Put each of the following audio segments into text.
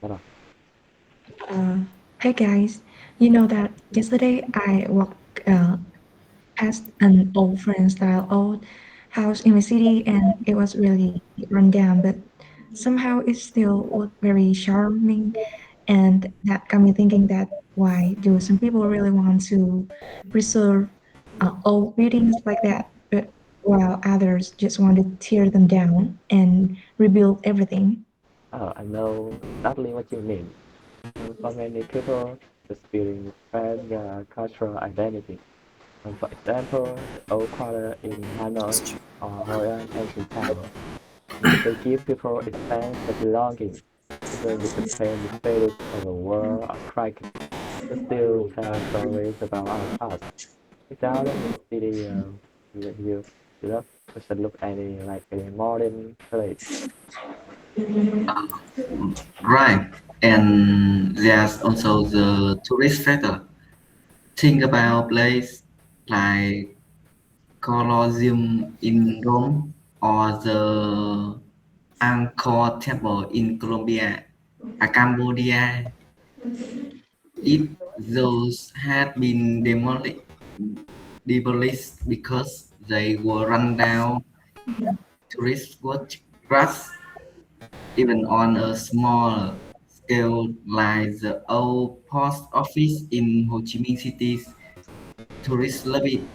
Hello. Uh, Hey guys, you know that yesterday I walked past an old friend style old house in the city and it was really run down, but somehow it still looked very charming. And that got me thinking that why do some people really want to preserve old buildings like that, but while others just want to tear them down and rebuild everything? Oh, I know exactly what you mean. For many people, it's building expand their cultural identity. For example, the old quarter in Hanoi or Hoi An ancient town. They give people a sense of belonging. Even if the paint is faded or the wall are cracked, they still tell stories about our past. Without them, the city you know, doesn't look any like a modern place. Right. And there's also the tourist factor. Think about places like Colosseum in Rome or the Angkor Temple in Cambodia. If those had been demolished because they were run down, tourists would rush even on a small scale like the old post office in Ho Chi Minh City. Tourists love it.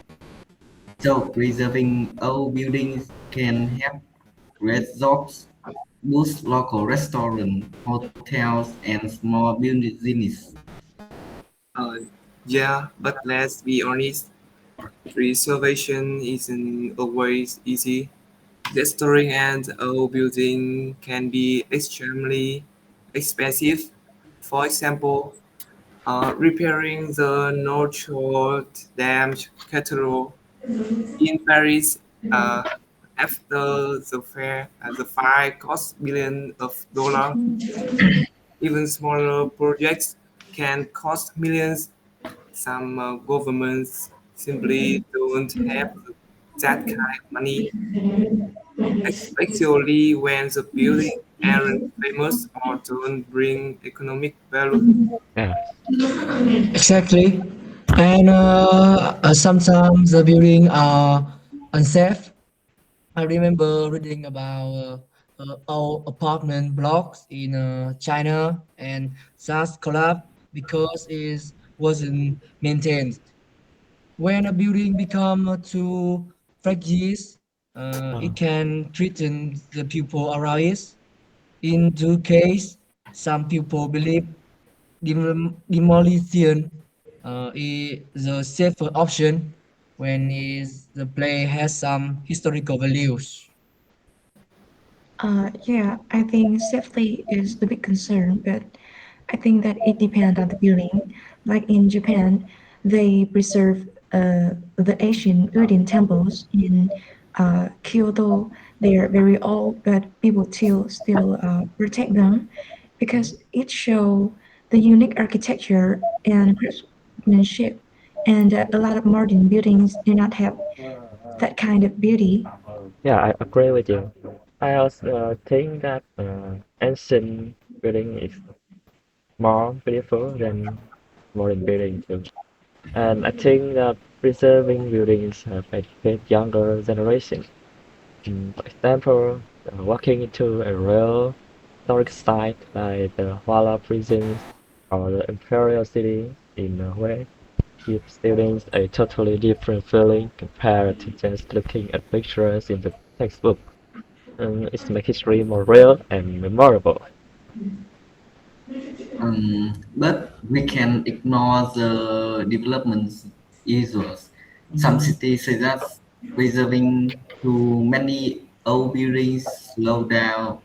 So preserving old buildings can help create jobs, boost local restaurants, hotels, and small businesses. Uh, yeah, but let's be honest, preservation isn't always easy. Restoring an old building can be extremely expensive. For example, repairing the Notre Dame Cathedral in Paris uh, after the fire cost billions of dollars. Even smaller projects can cost millions. Some governments simply don't have that kind of money, especially when the building aren't famous or don't bring economic value. Yeah. Exactly. And sometimes the building are unsafe. I remember reading about old apartment blocks in China and just collapsed because it wasn't maintained. When a building become too fragile, it Oh, can threaten the people around it. In two cases, some people believe demolition is the safer option when the place has some historical values. Yeah, I think safety is the big concern, but I think that it depends on the building. Like in Japan, they preserve the ancient Urin temples in Kyoto. They are very old, but people still protect them because it shows the unique architecture and craftsmanship. And a lot of modern buildings do not have that kind of beauty. yeah, I agree with you. I also think that ancient building is more beautiful than modern building too. And I think that preserving buildings benefit younger generation. For example, walking into a real historic site like the Huala prisons or the Imperial City in a way gives students a totally different feeling compared to just looking at pictures in the textbook. It makes history more real and memorable. But we can ignore the development issues. Some cities suggest preserving too many old buildings slow down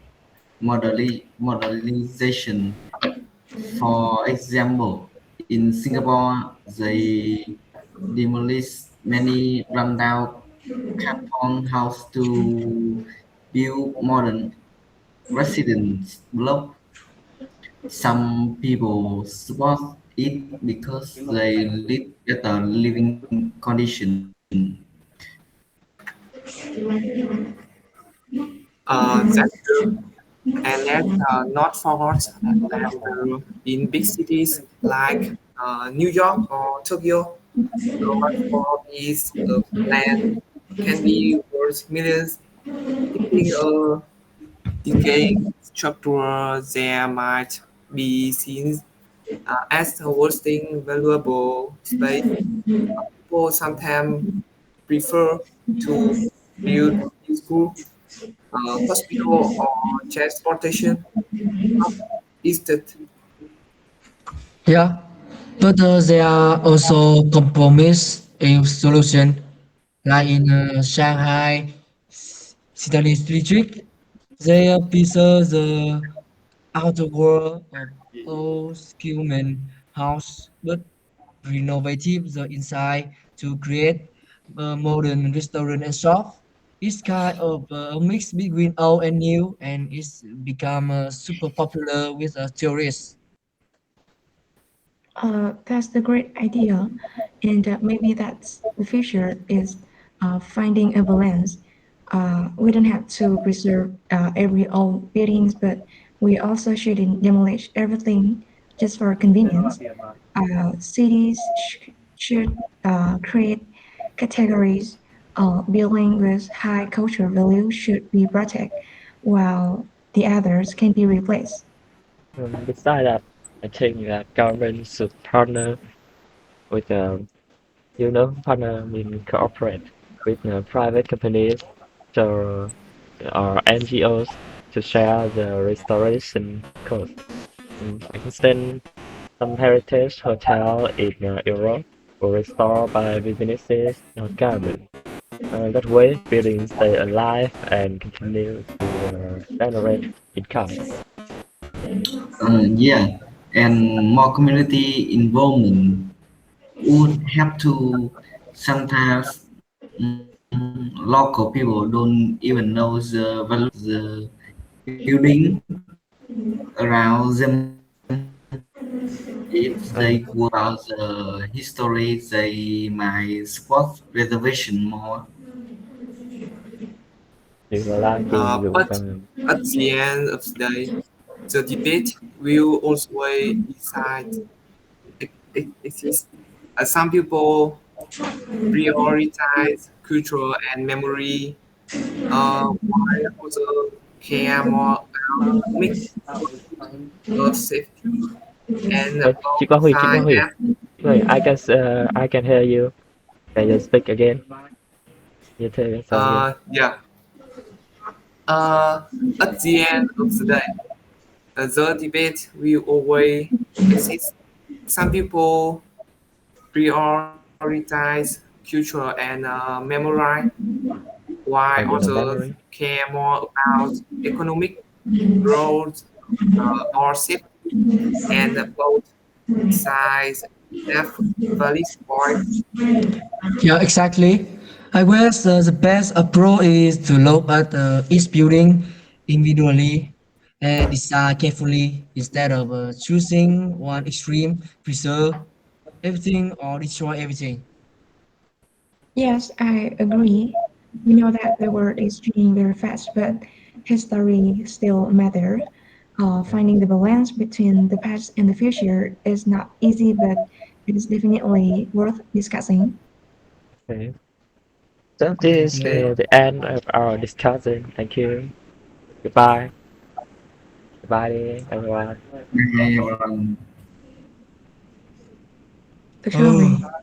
modernization. For example, in Singapore, they demolished many rundown Canton house to build modern residence block. Some people support it because they live better living condition. That's true. And let's not forget that in big cities like New York or Tokyo, what for is land can be worth millions. Keeping a decaying structure there might be seen as a wasting valuable space. People sometimes prefer to build new school, hospital, or transportation hub instead. Yeah, but there are also compromise in solution, like in Shanghai City District. They preserve the outer world of old Skillman house, but renovative the inside to create a modern restaurant and shop. It's kind of a mix between old and new, and it's become super popular with tourists. That's the great idea, and maybe that's the future is finding a balance. We don't have to preserve every old buildings, but we also shouldn't demolish everything just for convenience. Cities should create categories. Building with high cultural value should be protected, while the others can be replaced. Besides that, I think that government should partner with, partner mean cooperate with private companies or NGOs to share the restoration cost. For instance, some heritage hotel in Europe were restored by businesses, not government. That way, buildings stay alive and continue to generate income. Yeah, and more community involvement would have to. Sometimes local people don't even know the value of the building around them. If they could about the history, they might support reservation more. Thì là lan truyền dụng But at the end of the day, the debate will always decide exist. Some people prioritize culture and memory, while others care more about economic safety and Ê, chị both Quang Huy, chị Quang sides Huy, have. chị Quang Huy, I can hear you. Can you speak again? Như thế sao again? Yeah. Uh, at the end of the day, the debate will always exist. Some people prioritize culture and memory, while Are you the others memory? care more about economic growth or safety, and both sides have valid points. Yeah, exactly. I guess the best approach is to look at each building individually and decide carefully instead of choosing one extreme, preserve everything or destroy everything. Yes, I agree. We know that the world is changing very fast, but history still matters. Finding the balance between the past and the future is not easy, but it is definitely worth discussing. Okay. So this is Okay. the end of our discussion. Thank you. Goodbye. Goodbye, everyone. Okay, everyone. Thực sự Oh.